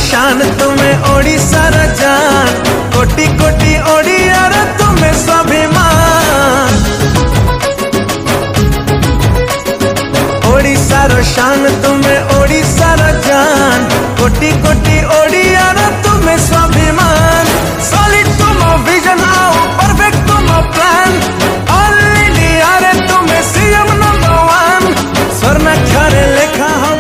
शान तुम्हें ओडिशार जान कोटि कोटि ओडियार तुम्हें स्वाभिमान ओडिशार शान तुम्हें ओडिशार जान कोटि कोटि ओडियार तुम्हें स्वाभिमान सॉलिड तुम विजन आओ परफेक्ट तुम प्लान ऑल इंडिया रे तुम्हें सीएम नंबर 1 स्वर्णाक्षरे लिखा हो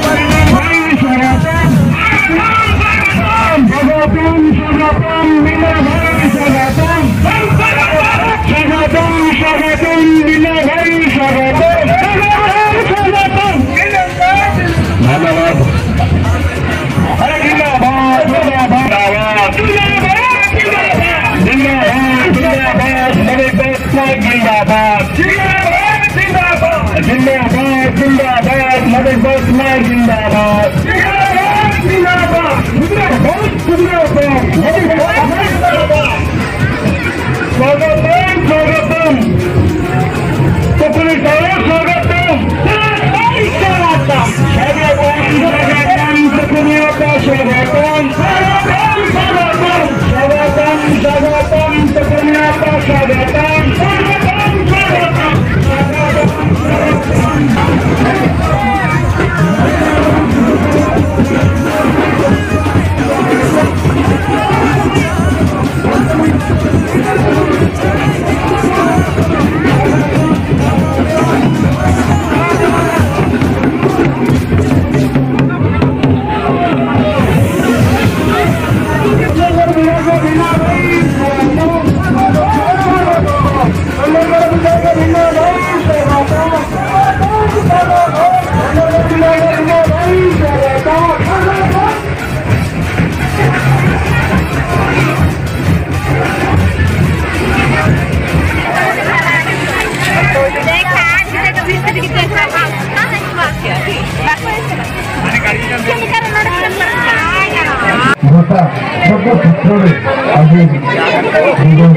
क्षेत्र में आज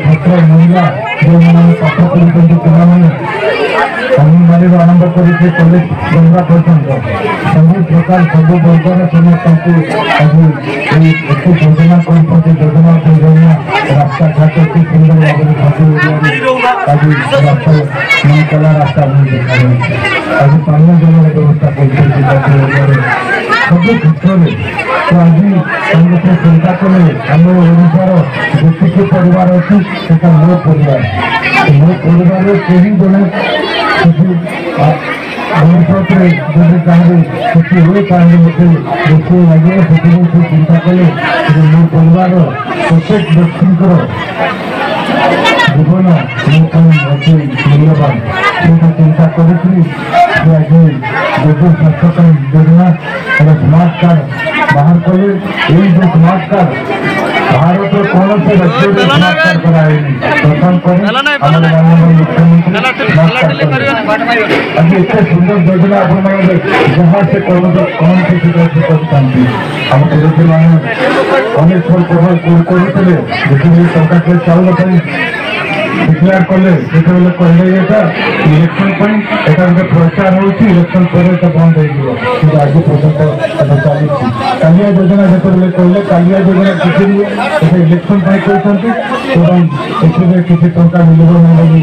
छात्र महिला जो मैंने पाठ पढ़ी पाने आरंभ कर कॉलेज बंदा पर्यटन सब प्रकार सब वर्गर समस्त आज एक योजना योजना रास्ता घाट अति सुंदर भाव आज रास्ता कला रास्ता आज पानी जल व्यवस्था कर सब क्षेत्र में तो आज संगठन चिंता कले आम ओडार जी परिवार अच्छी मो परिवार कहीं जड़े भविष्य में जब चाहे छुट्टी हुए चाहे मुझे रोषे लगे से चिंता कले मो परिवार प्रत्येक व्यक्ति जीवन अति मूल्यवान से चिंता कर आज विजु स्वास्थ्य योजना स्मार्ट कार्ड बाहर कले ये जो स्मार्ट कार्ड भारत कौन से राज्य में स्मार्ट कार्ड कराए प्रथम कर मुख्यमंत्री आज इतने सुंदर योजना आपण जहाँ से कौन किसी करते आम पुरुष मैंने अनेक थर प्रभाव करते टंका के चाउल डिक्लेयर कले कहले इलेक्शन गोटे प्रचार हो इलेक्शन पर बंद हो आज पर्यटन चली कालिया योजना जो कहले कालिया योजना किसी इलेक्शन कहते किसी टंका मिलव नहीं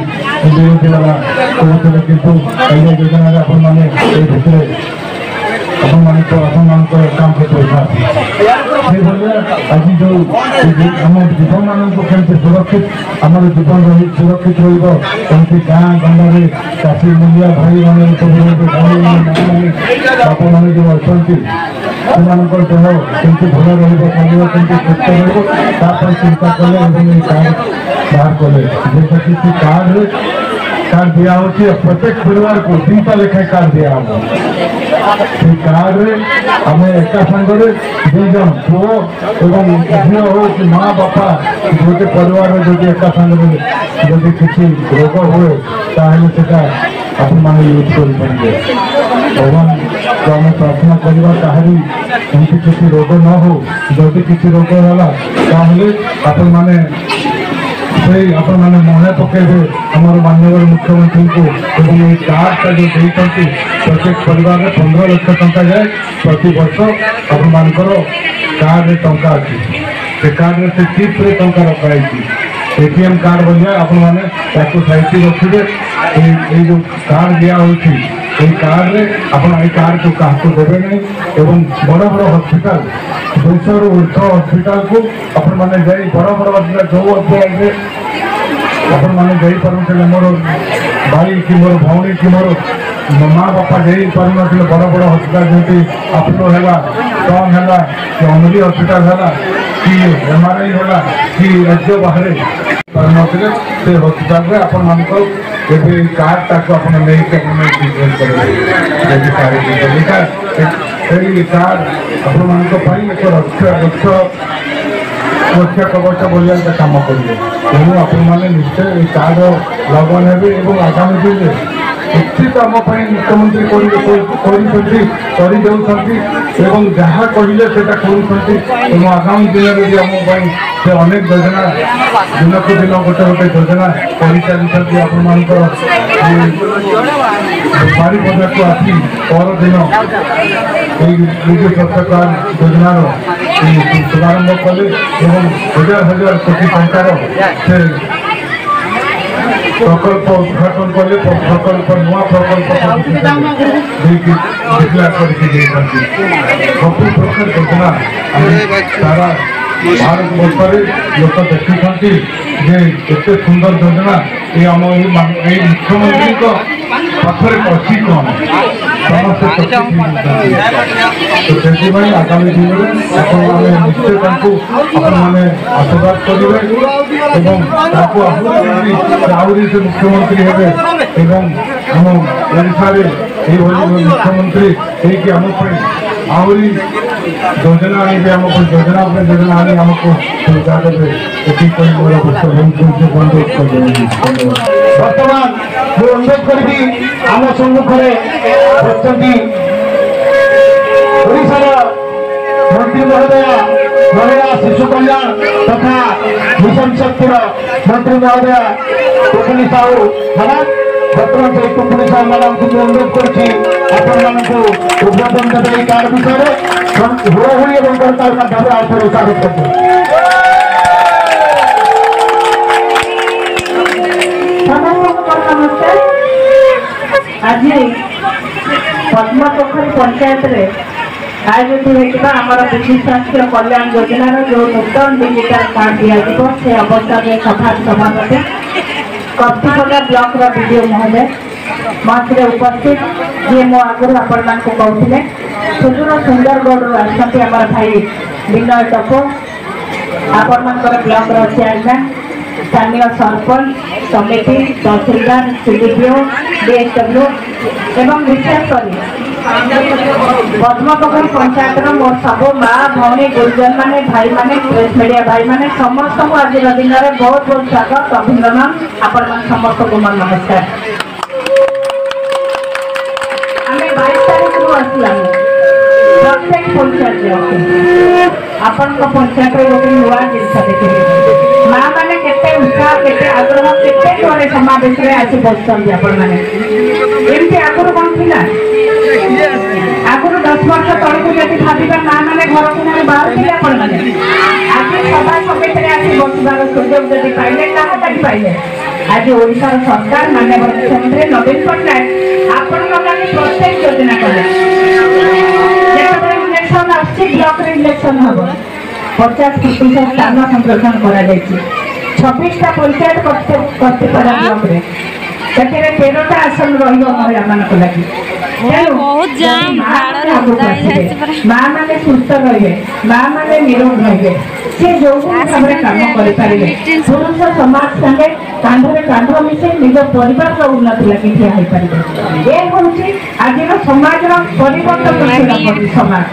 कहते किंतु कालिया योजना आपने काम पैसा आज जो आम जीवन मान कमी सुरक्षित आम जीवन रही सुरक्षित रही गाँ गंडे चाषी मूलिया भाई मैंने बाप मैंने जो अच्छा देह केमती भल रही सुस्थ रही चिंता कले कार्ड बाहर कले जैसे कि कार्ड कार्ड दिया होची प्रत्येक परिवार को 3टा लेखा कार्ड दिया हम से कार्ड रे हमें एका संगरे 2 जन पुओ एवं झियो हो कि माँ बापा गोटे परिवार में जो एका संगरे जो किसी रोग हुए ताहले सेटा अपन माने यूज कर पाएंगे भगवान को हमें प्रार्थना करवा ताहरी उनकी किसी रोग न हो जो किसी रोग होला ताहले अपन माने अपन मैंने मने पकेबे हमारे माननीय मुख्यमंत्री को एवं ये कार्ड का जो देते प्रत्येक परिवार में 15 लाख टंका जाए प्रति वर्ष अपन मान करो कार्ड टंका अच्छी से कार्ड से चिप रे टंका रखाई एटीएम कार्ड बन जाए अपन मैंने साइटी रखिए जो कार्ड दिया होती कार्ड रे अपन ये कार्ड को क्या देवे नहीं एवं बड़ बड़ हॉस्पिटल 200 ऊर्ध हॉस्पिटल को अपन मैंने जाई बड़ बड़ हॉस्पिटल जो हॉस्पिटल अपन मैंने जाई पारे मोर भाई कि मोर भौणी कि मोर माँ बापा जाई पारे बड़ बड़ हॉस्पिटल जमी अपोलो है टन है कि अमरी हॉस्पिटल है कि एमआरआई है कि राज्य बाहर पारे से हॉस्पिटल में अपन मान कार्ड ताको अपन नहीं कार्ड अपन मान एक सुरक्षा कवच बोलिया कम करेंगे तेणु आपण मैंने निश्चय कार्ड लगन हे आगामी दिन में एति कम मुख्यमंत्री जहाँ कहले तेणु आगामी दिन में आम से अनेक योजना दिन को दिन गोटे गोटे योजना कर आपण मान बारीपदा को आसी पर दिन विजु स्वास्थ्य कार्ड योजनार शुभारंभ कले हजार हजार कोटी टंकार से प्रकल्प उद्घाटन कले प्रकल्प नुआ प्रकल्प डिक्लेयर करके सब प्रकार योजना सारा भारत वर्ष लोक देखी जे सुंदर योजना ये आम मुख्यमंत्री पाखरे अच्छी कौन समस्त तो आगामी दिन में निश्चय मैंने आशीर्वाद करेंगे आहरी से मुख्यमंत्री हे आम ओडार मुख्यमंत्री आहरी योजना आने आम योजना योजना आने आमको सुविधा देवे ये मोर अनुरोध बर्तमान मुझे अनुरोध करी आम सम्मुखें मंत्री महोदय महिला शिशु कल्याण तथा मिशन शक्तिर मंत्री महोदय टुकुनी साहू महाराज बर्तमान से टुकुनी साहू मैडम को अनुरोध कर उद्घाटन देते कार्ड विषय हुड़हुड़ी और करताल माध्यम आउे स्वागत करते आज पद्मपोखरी पंचायत रे आयोजित होता आमर विशेष स्वास्थ्य कल्याण योजनार जो नूतन डिजिटाल कार्ड दिया से अवस्था में सभापति कप्तिपदा ब्लॉक वीडियो महोदय मंच में उपस्थित जी मो आगुरी आपण को कहते सुदूर सुंदरगढ़ आसती आम भाई विनय टपो आपण ब्लॉक चेयरमैन स्थानीय सरपंच समिति तहसीलदार सीडीपीओ डीएसडब्ल्यू एवं विशेषकर पद्मपोखरी पंचायत मोर सब माँ भौणी गुरुजन माने भाई माने प्रेस मीडिया भाई माने समस्त को आज दिन में बहुत बहुत स्वागत अभिनंदन आपण समस्त को नमस्कार आम 22 तारीख रु आसला प्रत्येक पंचायत आपण पंचायत गोटे नुआ जिन देखिए माँ मैंने केते उत्साह केते आग्रह केते थोड़े समावेश में आसी बसुँच आपमती आगुरी कौन थी आगुरी 10 वर्ष तौक जब भावा माँ मैंने घर को बाहर थे आपण आज सभा समिति में आसी बसबार सुजोग जब पाइले क्या पाइले आज ओडिशार सरकार माननीय मुख्यमंत्री नवीन पट्टनायक आपण प्रत्येक योजना कले इलेक्शन आसी ब्लॉक इलेक्शन हम 50% स्थान संरक्षण कर 26टा पंचायत कप्तिपदा ब्लॉक रे 13टा आसन रही महिला मान लगी बहुत जाम माँ मैंने सुस्थ रहे माँ मैंने निरोग रहे से जो भाव कम करेंगे पुरुष समाज संगे कांधे कांध मिसे निज परिवार उन्नति लगी ठिया हो पारे ये हूँ आज समाज परिवर्तन समाज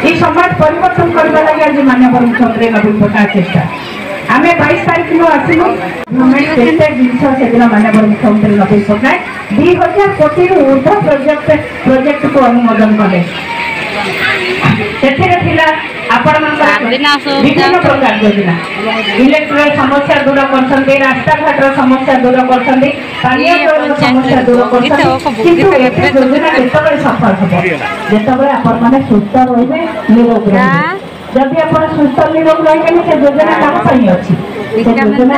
ये समाज परिवर्तन करने लगे आज माननीय मुख्यमंत्री नवीन पट्टनायक चेष्टा आम 22 तारीख दिन आसलु गवर्नमेंट केते जिन से दिन माननीय मुख्यमंत्री नवीन पट्टनायक 2000 कोटी ऊर्ध प्रोजेक्ट को अनुमोदन कले विभिन्न प्रकार योजना इलेक्ट्रिक समस्या दूर कर रास्ता घाट समस्या दूर कर पानी जल समस्या दूर कर योजना जिते सफल हम जिते आपने सुस्थ रही निरोग रहे जदि आप सुस्थ निरोग रही से योजना कम अच्छी योजना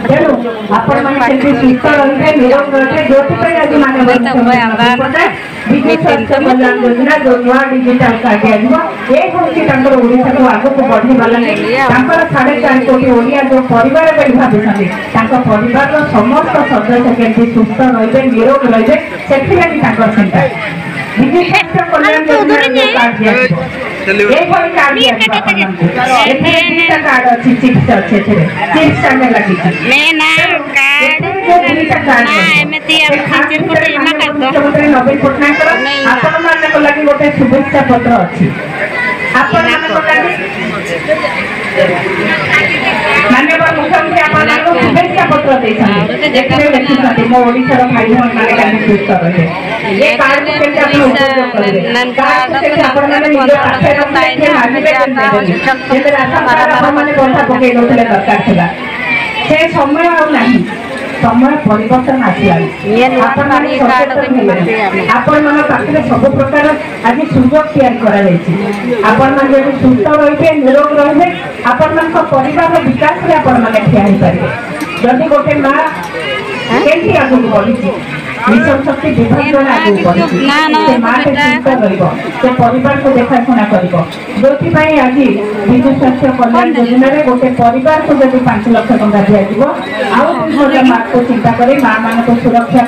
तेणु आपण मैंने सुस्थ रही निरोग रहे जो आज माननीय विजु स्वास्थ्य कल्याण योजना जो नुआ डिजिटाल कार्ड दिया ये हूँ ओडिशा को आग को बढ़ेगा लगे 4.5 कोटी ओडिया जो परिवार भावी परिवार समस्त सदस्य केमती सुस्थ रही निरोग रही से चिंता विजु स्वास्थ्य कल्याण योजना कार्ड दिया कार्ड अच्छी चिप्स अच्छे चिप्स लगी मुख्यमंत्री नवीन पट्टनायक आपण मान लगी गोटे शुभेच्छा पत्र अच्छी माननीय मुख्यमंत्री आपण शुभेच्छा पत्र देखते मो ओडिशार भाई भौणी मैंने सुस्थ रहे ये कार्ड को केमती उपयोग करेंगे बंधा पकई दौले दरकार था से समय आना समय परिवर्तन आसला आपण मान पाखे सब प्रकार आज सुजोग आपण मैंने सुस्थ रही निरोग रही आपण मान परिवार विकास में आपण मैंने ठिया हो पारे जदि गोटे माँ केमती आगे बढ़ी मिशन शक्ति विभाग आगे बढ़ी माँ के सुस्थ रही परिवार को देखाशुना कर जो आज विजु स्वास्थ्य कल्याण योजना गोटे परिवार को जब 5 लाख टंका दिया माँ को चिंता कर माँ मान सुरक्षा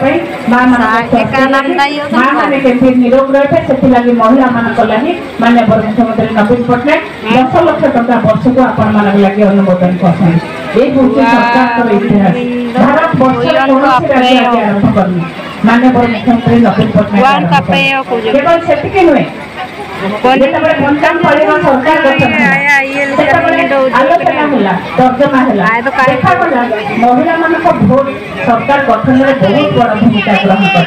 माँ माँ मैंने केमती निरोग रहे से लगी महिला मान लगी माननीय मुख्यमंत्री नवीन पट्टनायक 10 लाख टंका वर्ष को आपण मान लगे अनुमोदन कर ये हूँ सरकार इतिहास भारत वर्ष आरंभ कर माननीय मुख्यमंत्री नवीन पट्टनायक केवल से नुहे पंचायत परिवार सरकार आलोचना है तर्जमा है देखा महिला मान भोट सरकार गठन में बहुत बड़ा भूमिका ग्रहण कर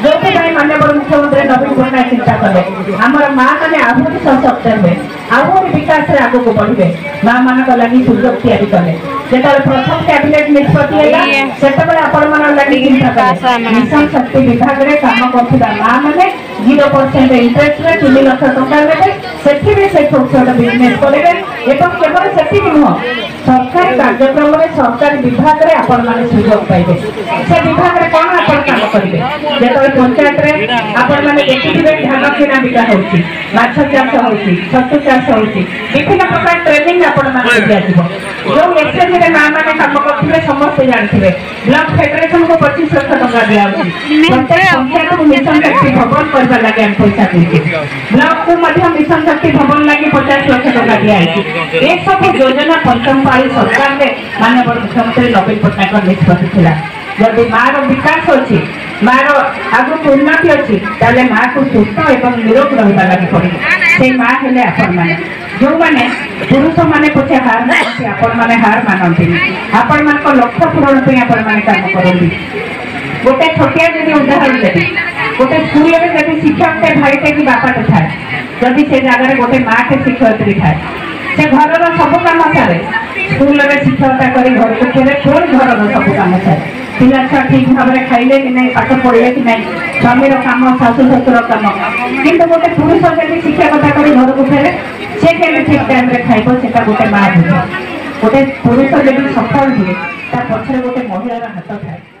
जो माननीय मुख्यमंत्री नवीन पट्टनायक चिंता कले आमर माँ मैंने आहरी सशक्त हे आहरी विकास में आग को बढ़े माँ मान लगी सुजोग या कले जो प्रथम कैबिनेट निष्पत्ति लगी चिंता कले मिशन शक्ति विभाग में काम कर माँ मैंने 0% इंटरेस्ट में 3 लाख टंका देवे से छोट छोट बिजनेस करेंगे केवल से नुह सरकारी कार्यक्रम में सरकारी विभाग में आपण मैंने सुजोग पाइबे से विभाग में कौन आप काम करेंगे जो पंचायत में आपण मैंने देखिए धान किना बिका होची माछ चाष होची छतु चाष होची विभिन्न प्रकार ट्रेनिंग आपण मैंने दिया जो एसएसजी रे मां माने काम करथिले समस्त जानथिले ब्लॉक फेडरेशन को 25 लाख टंका दिया होची प्रत्येक पंचायत को मिशन शक्ति भवन करबा लागे हम पैसा देछि ब्लॉक को मध्य मिशन शक्ति भवन लागे 50 लाख टंका दिया है ये सब योजना पंचम पाली सरकार ने माननीय मुख्यमंत्री नवीन पट्टनायक निष्पत्ति थिला जदि मार विकास अच्छी मार आगे उन्नति अच्छी ताले माँ को सुस्थ एवं निरोग रहा लगी पड़े से माँ हेले आपण मैंने जो मैंने पुरुष मैंने पचे हार मानते आपण मैंने हार मानती आपण मान लक्ष्य पूरण आपण मैंने काम करती गोटे छोटिया जब उदाहरण देवी गोटे स्कूल में जब शिक्षक के भाईटे कि बापाटे थाए जदि से जगह गोटे माँ के शिक्षयित्री थाए से घर सब कम सारे स्कूल में शिक्षकता कर घर को फेरे पुणी घर सब कम सारे पिला छुआ ठीक भाव में खाइले कि नहीं पाठ पढ़े कि नहीं स्वामीर कम शाशु शशुर कम कि गोटे पुरुष जब शिक्षकता कर घर को फेरे से ठीक टाइम खाइब से गोटे माँ बुझे गोटे पुरुष जब सफल हुए पछरे गोटे महिलार हाथ थाए।